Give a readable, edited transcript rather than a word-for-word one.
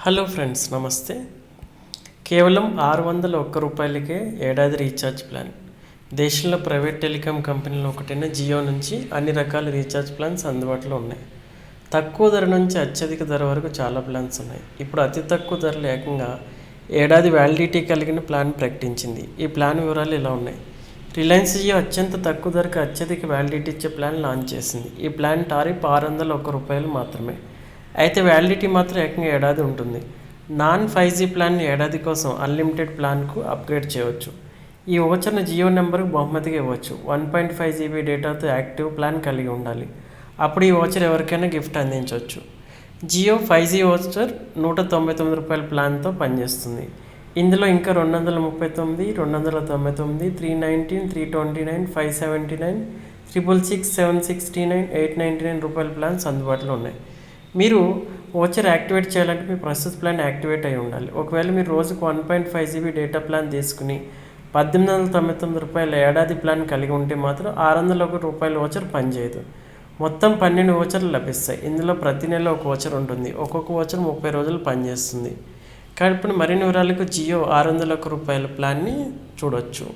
Hello friends, నమస్తే. కేవలం 601 రూపాయలకే ఏడాది రీఛార్జ్ ప్లాన్. దేశంలో ప్రైవేట్ టెలికాం కంపెనీలో ఒకటైన జియో నుంచి అన్ని రకాల రీఛార్జ్ ప్లాన్స్ అందుబాటులో ఉన్నాయి. తక్కువ ధర నుంచి అత్యధిక ధర వరకు చాలా ప్లాన్స్ ఉన్నాయి. ఇప్పుడు అతి తక్కువ ధరలు ఏకంగా ఏడాది వ్యాలిడిటీ కలిగిన ప్లాన్ ప్రకటించింది. ఈ ప్లాన్ వివరాలు ఇలా ఉన్నాయి. రిలయన్స్ జియో అత్యంత తక్కువ ధరకు అత్యధిక వ్యాలిడిటీ ఇచ్చే ప్లాన్ లాంచ్ చేసింది. ఈ ప్లాన్ టారిఫ్ 601 రూపాయలు మాత్రమే. అయితే వ్యాలిడిటీ మాత్రం ఏకంగా ఏడాది ఉంటుంది. నాన్ 5G ప్లాన్ ఏడాది కోసం అన్లిమిటెడ్ ప్లాన్కు అప్గ్రేడ్ చేయవచ్చు. ఈ ఓచర్ను జియో నెంబర్కు బహుమతిగా ఇవ్వచ్చు. 1.5 GB డేటాతో యాక్టివ్ ప్లాన్ కలిగి ఉండాలి. అప్పుడు ఈ ఓచర్ ఎవరికైనా గిఫ్ట్ అందించవచ్చు. జియో 5G ఓచర్ 199 రూపాయల ప్లాన్తో పనిచేస్తుంది. ఇందులో ఇంకా 239, 299, 319, 329, 579, 666, 769, 899 రూపాయల ప్లాన్స్ అందుబాటులో ఉన్నాయి. మీరు ఓచర్ యాక్టివేట్ చేయాలంటే మీ ప్రస్తుత ప్లాన్ యాక్టివేట్ అయి ఉండాలి. ఒకవేళ మీరు రోజుకు 1.5 GB డేటా ప్లాన్ తీసుకుని 1899 రూపాయల ఏడాది ప్లాన్ కలిగి ఉంటే మాత్రం 601 రూపాయల ఓచర్ పనిచేయదు. మొత్తం 12 ఓచర్లు లభిస్తాయి. ఇందులో ప్రతి నెల ఒక ఓచర్ ఉంటుంది. ఒక్కొక్క ఓచర్ 30 రోజులు పనిచేస్తుంది. కాబట్టి మరిన్ని వివరాలకు జియో 601 రూపాయల ప్లాన్ని చూడవచ్చు.